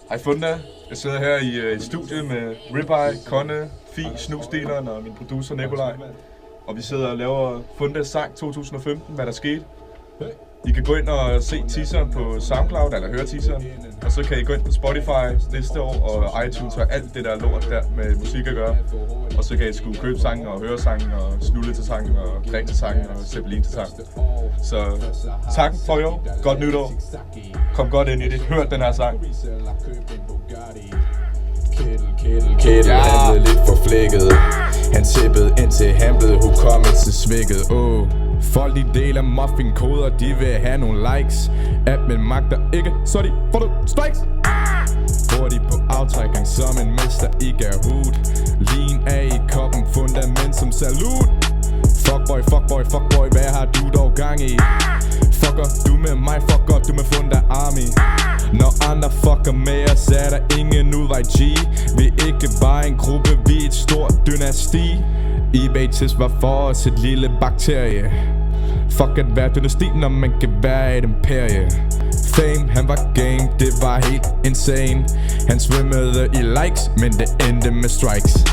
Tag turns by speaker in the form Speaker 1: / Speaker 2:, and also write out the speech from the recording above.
Speaker 1: Hej Funda, jeg sidder her i et studie med Ribeye, Conne, Fie, Snusdeleren og min producer Nikolaj. Og vi sidder og laver Fundas sang 2015, hvad der skete. I kan gå ind og se teaseren på SoundCloud, eller høre teaseren. Og så kan I gå ind på Spotify næste år og iTunes og alt det der lort der med musik at gøre. Og så kan I skulle købe sangen og høre sangen og snulle til sangen og drikke til sangen og Zeppelin til sangen. Så tak for i år. Godt nytår. Kom godt ind i det. Hør den her sang.
Speaker 2: Kettle, han blev lidt for flækket. Han tippede indtil han blev hukommelsessvækket. Folk de deler muffin-koder, de vil have nogle likes. Appen magter ikke, så de får du strikes. Hurtigt på aftrækning som en mester i Kahoot. Lean af i koppen, fundament som salut. Fuckboy, hvad har du dog gang i? Fucker du med mig, fucker du med Funda Army. Når andre fucker med os, er der ingen udvej G. Vi er ikke bare en gruppe, vi er et stort dynasti. eBay-test var for os et lille bakterie. Fuck at være dynasti, når man kan være et imperie. Fame, han var game, det var helt insane. Han svømmede i likes, men det endte med strikes.